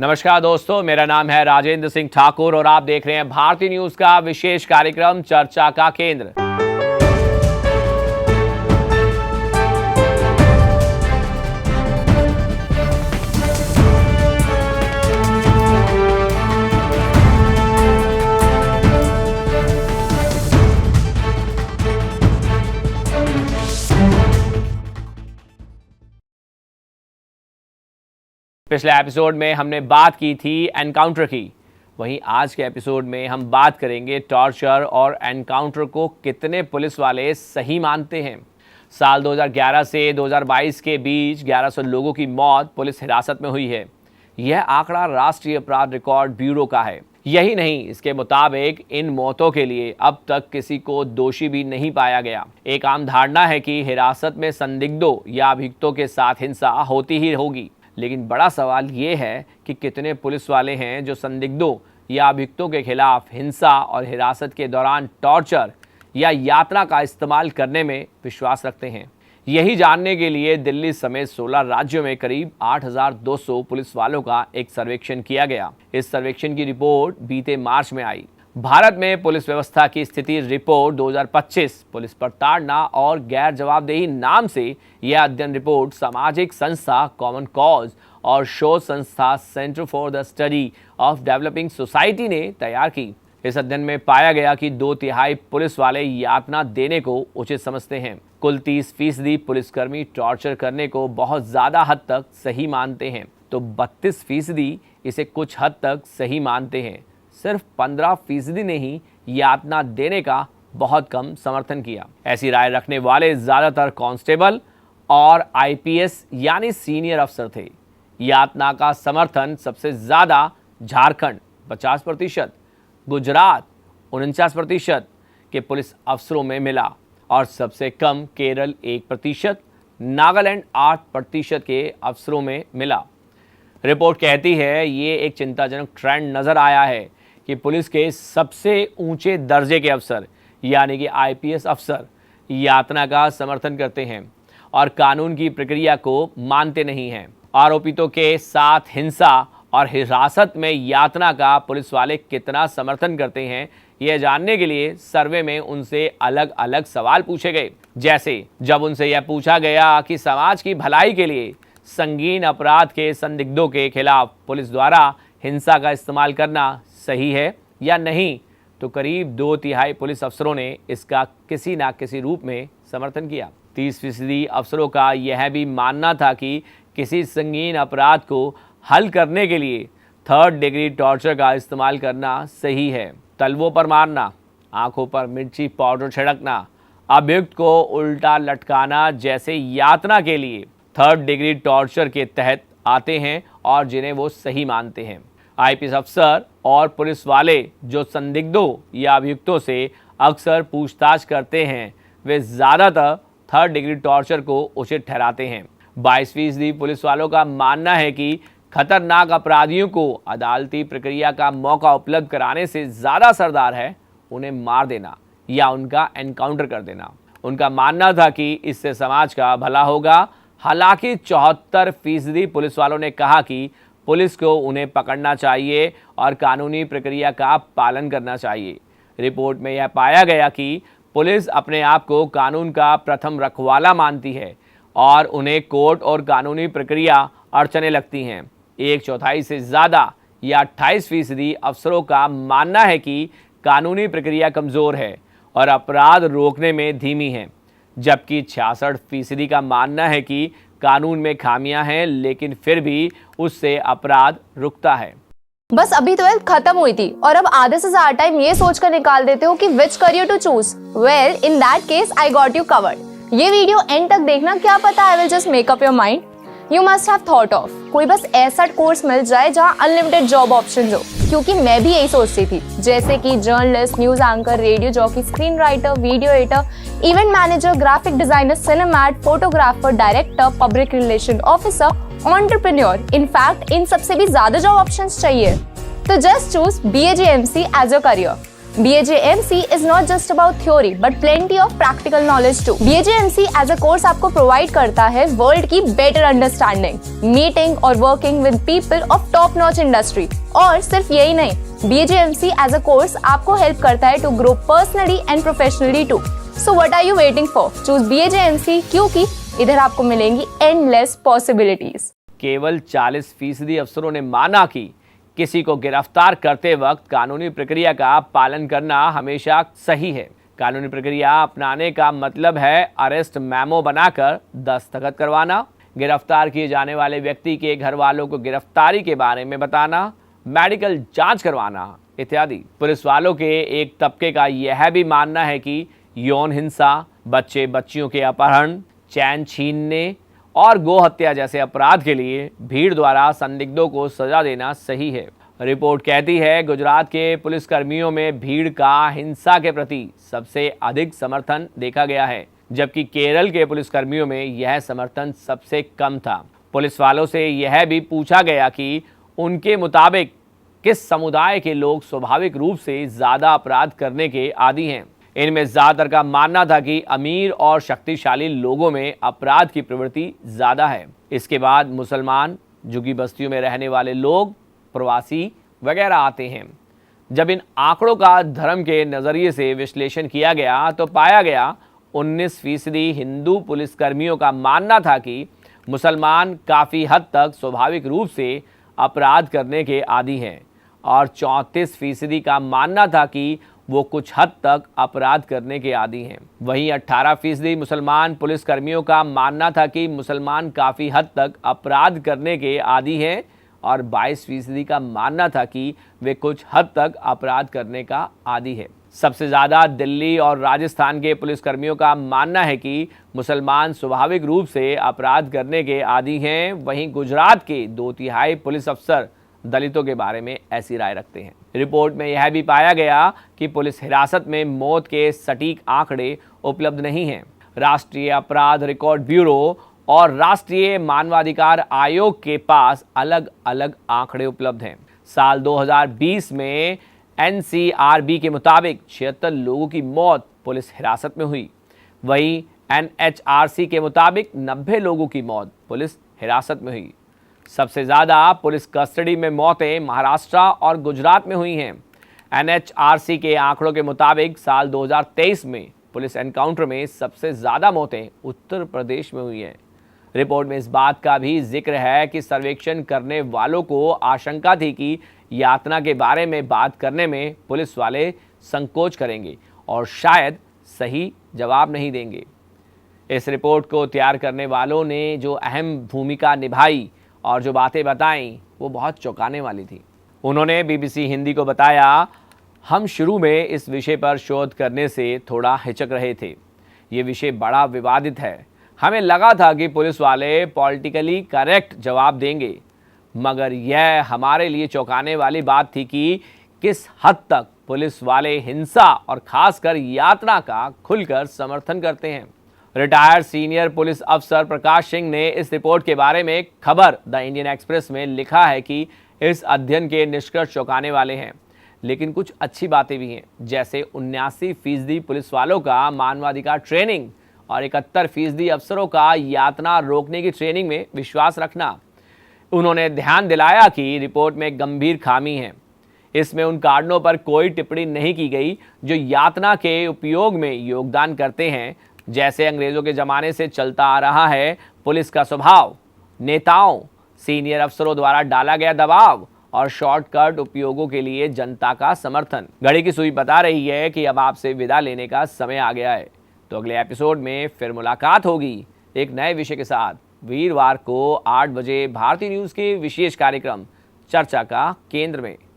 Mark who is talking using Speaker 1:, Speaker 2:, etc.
Speaker 1: नमस्कार दोस्तों, मेरा नाम है राजेंद्र सिंह ठाकुर और आप देख रहे हैं भारतीय न्यूज का विशेष कार्यक्रम चर्चा का केंद्र। पिछले एपिसोड में हमने बात की थी एनकाउंटर की। वहीं आज के एपिसोड में हम बात करेंगे टॉर्चर और एनकाउंटर को कितने पुलिस वाले सही मानते हैं। साल 2011 से 2022 के बीच 1100 लोगों की मौत पुलिस हिरासत में हुई है। यह आंकड़ा राष्ट्रीय अपराध रिकॉर्ड ब्यूरो का है। यही नहीं, इसके मुताबिक इन मौतों के लिए अब तक किसी को दोषी भी नहीं पाया गया। एक आम धारणा है कि हिरासत में संदिग्धों या अभियुक्तों के साथ हिंसा होती ही होगी, लेकिन बड़ा सवाल ये है कि कितने पुलिस वाले हैं जो संदिग्धों या अभियुक्तों के खिलाफ हिंसा और हिरासत के दौरान टॉर्चर या यात्रा का इस्तेमाल करने में विश्वास रखते हैं। यही जानने के लिए दिल्ली समेत 16 राज्यों में करीब 8,200 पुलिस वालों का एक सर्वेक्षण किया गया। इस सर्वेक्षण की रिपोर्ट बीते मार्च में आई। भारत में पुलिस व्यवस्था की स्थिति रिपोर्ट 2025 पुलिस प्रताड़ना और गैर जवाबदेही नाम से यह अध्ययन रिपोर्ट सामाजिक संस्था कॉमन कॉज और शोध संस्था centre for the study of developing society ने तैयार की। इस अध्ययन में पाया गया कि 2/3 पुलिस वाले यातना देने को उचित समझते हैं। कुल 30% पुलिसकर्मी टॉर्चर करने को बहुत ज्यादा हद तक सही मानते हैं, तो 32% इसे कुछ हद तक सही मानते हैं। सिर्फ 15% ने ही यातना देने का बहुत कम समर्थन किया। ऐसी राय रखने वाले ज्यादातर कांस्टेबल और आईपीएस यानी सीनियर अफसर थे। यातना का समर्थन सबसे ज्यादा झारखंड 50%, गुजरात 49% के पुलिस अफसरों में मिला और सबसे कम केरल 1%, नागालैंड 8% के अफसरों में मिला। रिपोर्ट कहती है ये एक चिंताजनक ट्रेंड नजर आया है कि पुलिस के सबसे ऊंचे दर्जे के अफसर यानी कि आईपीएस अफसर यातना का समर्थन करते हैं और कानून की प्रक्रिया को मानते नहीं हैं। आरोपितों के साथ हिंसा और हिरासत में यातना का पुलिस वाले कितना समर्थन करते हैं, यह जानने के लिए सर्वे में उनसे अलग अलग सवाल पूछे गए। जैसे जब उनसे यह पूछा गया कि समाज की भलाई के लिए संगीन अपराध के संदिग्धों के खिलाफ पुलिस द्वारा हिंसा का इस्तेमाल करना सही है या नहीं, तो करीब 2/3 पुलिस अफसरों ने इसका किसी ना किसी रूप में समर्थन किया। 30% अफसरों का यह भी मानना था कि किसी संगीन अपराध को हल करने के लिए 3rd डिग्री टॉर्चर का इस्तेमाल करना सही है। तलवों पर मारना, आंखों पर मिर्ची पाउडर छिड़कना, अभियुक्त को उल्टा लटकाना जैसे यातना के लिए 3rd डिग्री टॉर्चर के तहत आते हैं और जिन्हें वो सही मानते हैं। आईपीएस अफसर और पुलिस वाले जो संदिग्धों या अभियुक्तों से अक्सर पूछताछ करते हैं, वे ज़्यादातर 3rd डिग्री टॉर्चर को उचित ठहराते हैं। 22% पुलिस वालों का मानना है कि खतरनाक अपराधियों को अदालती प्रक्रिया का मौका उपलब्ध कराने से ज़्यादा असरदार है उन्हें मार देना या उनका एनकाउंटर कर देना। उनका मानना था कि इससे समाज का भला होगा। हालांकि 74% पुलिस वालों ने कहा कि पुलिस को उन्हें पकड़ना चाहिए और कानूनी प्रक्रिया का पालन करना चाहिए। रिपोर्ट में यह पाया गया कि पुलिस अपने आप को कानून का प्रथम रखवाला मानती है और उन्हें कोर्ट और कानूनी प्रक्रिया अड़चने लगती हैं। 1/4 से ज़्यादा या 28% अफसरों का मानना है कि कानूनी प्रक्रिया कमज़ोर है और अपराध रोकने में धीमी है, जबकि 66% का मानना है कि कानून में खामियां हैं लेकिन फिर भी उससे अपराध रुकता है।
Speaker 2: बस अभी 12th खत्म हुई थी और अब आधे से ज्यादा टाइम ये सोचकर निकाल देते हो कि which career to choose. Well, in that case I got you covered. ये वीडियो एंड तक देखना, क्या पता I will just make up your mind. You must have thought of कोई बस ऐसा कोर्स मिल जाए जहाँ अनलिमिटेड जॉब ऑप्शन हो, क्योंकि मैं भी यही सोचती थी। जैसे कि journalist, news anchor, radio jockey, screen writer, video editor, event manager, graphic designer, सिनेमैट, photographer, director, public relation officer, entrepreneur. In fact इन सबसे भी ज्यादा जॉब ऑप्शंस चाहिए। तो just choose BAJMC as your career. BHMC is not just about theory but plenty of practical knowledge too. BHMC as a course आपको provide करता है world की better understanding, meeting और working with people of top notch industry. और सिर्फ यही नहीं, BHMC as a course आपको help करता है to grow personally and professionally too. So what are you waiting for? Choose BHMC क्योंकि इधर आपको मिलेंगी endless possibilities.
Speaker 1: केवल 40% अफसरों ने माना कि किसी को गिरफ्तार करते वक्त कानूनी प्रक्रिया का पालन करना हमेशा सही है। कानूनी प्रक्रिया अपनाने का मतलब है अरेस्ट मेमो बनाकर दस्तखत करवाना, गिरफ्तार किए जाने वाले व्यक्ति के घर वालों को गिरफ्तारी के बारे में बताना, मेडिकल जांच करवाना इत्यादि। पुलिस वालों के एक तबके का यह भी मानना है कि यौन हिंसा, बच्चे बच्चियों के अपहरण, चैन छीनने और गो हत्या जैसे अपराध के लिए भीड़ द्वारा संदिग्धों को सजा देना सही है। रिपोर्ट कहती है गुजरात के पुलिसकर्मियों में भीड़ का हिंसा के प्रति सबसे अधिक समर्थन देखा गया है, जबकि केरल के पुलिसकर्मियों में यह समर्थन सबसे कम था। पुलिस वालों से यह भी पूछा गया कि उनके मुताबिक किस समुदाय के लोग स्वाभाविक रूप से ज़्यादा अपराध करने के आदी हैं। इनमें ज़्यादातर का मानना था कि अमीर और शक्तिशाली लोगों में अपराध की प्रवृत्ति ज़्यादा है। इसके बाद मुसलमान, झुग्गी बस्तियों में रहने वाले लोग, प्रवासी वगैरह आते हैं। जब इन आंकड़ों का धर्म के नज़रिए से विश्लेषण किया गया तो पाया गया 19% हिंदू पुलिसकर्मियों का मानना था कि मुसलमान काफ़ी हद तक स्वाभाविक रूप से अपराध करने के आदी हैं और 34% का मानना था कि वो कुछ हद तक अपराध करने के आदी हैं। वहीं 18% मुसलमान पुलिसकर्मियों का मानना था कि मुसलमान काफ़ी हद तक अपराध करने के आदी हैं और 22% का मानना था कि वे कुछ हद तक अपराध करने का आदी है। सबसे ज़्यादा दिल्ली और राजस्थान के पुलिसकर्मियों का मानना है कि मुसलमान स्वाभाविक रूप से अपराध करने के आदी हैं। वहीं गुजरात के 2/3 पुलिस अफसर दलितों के बारे में ऐसी राय रखते हैं। रिपोर्ट में यह भी पाया गया कि पुलिस हिरासत में मौत के सटीक आंकड़े उपलब्ध नहीं हैं। राष्ट्रीय अपराध रिकॉर्ड ब्यूरो और राष्ट्रीय मानवाधिकार आयोग के पास अलग अलग आंकड़े उपलब्ध हैं। साल 2020 में NCRB के मुताबिक 76 लोगों की मौत पुलिस हिरासत में हुई। वहीं NHRC के मुताबिक 90 लोगों की मौत पुलिस हिरासत में हुई। सबसे ज़्यादा पुलिस कस्टडी में मौतें महाराष्ट्र और गुजरात में हुई हैं। NHRC के आंकड़ों के मुताबिक साल 2023 में पुलिस एनकाउंटर में सबसे ज़्यादा मौतें उत्तर प्रदेश में हुई हैं। रिपोर्ट में इस बात का भी जिक्र है कि सर्वेक्षण करने वालों को आशंका थी कि यातना के बारे में बात करने में पुलिस वाले संकोच करेंगे और शायद सही जवाब नहीं देंगे। इस रिपोर्ट को तैयार करने वालों ने जो अहम भूमिका निभाई और जो बातें बताईं वो बहुत चौंकाने वाली थी। उन्होंने BBC हिंदी को बताया, हम शुरू में इस विषय पर शोध करने से थोड़ा हिचक रहे थे। ये विषय बड़ा विवादित है। हमें लगा था कि पुलिस वाले पॉलिटिकली करेक्ट जवाब देंगे, मगर यह हमारे लिए चौंकाने वाली बात थी कि किस हद तक पुलिस वाले हिंसा और खासकर यातना का खुलकर समर्थन करते हैं। रिटायर्ड सीनियर पुलिस अफसर प्रकाश सिंह ने इस रिपोर्ट के बारे में खबर द इंडियन एक्सप्रेस में लिखा है कि इस अध्ययन के निष्कर्ष चौंकाने वाले हैं, लेकिन कुछ अच्छी बातें भी हैं, जैसे 79% पुलिस वालों का मानवाधिकार ट्रेनिंग और 71% अफसरों का यातना रोकने की ट्रेनिंग में विश्वास रखना। उन्होंने ध्यान दिलाया कि रिपोर्ट में गंभीर खामी है। इसमें उन कारणों पर कोई टिप्पणी नहीं की गई जो यातना के उपयोग में योगदान करते हैं, जैसे अंग्रेजों के ज़माने से चलता आ रहा है पुलिस का स्वभाव, नेताओं, सीनियर अफसरों द्वारा डाला गया दबाव और शॉर्टकट उपयोगों के लिए जनता का समर्थन। घड़ी की सुई बता रही है कि अब आपसे विदा लेने का समय आ गया है। तो अगले एपिसोड में फिर मुलाकात होगी एक नए विषय के साथ, वीरवार को 8 बजे भारतीय न्यूज़ के विशेष कार्यक्रम चर्चा का केंद्र में।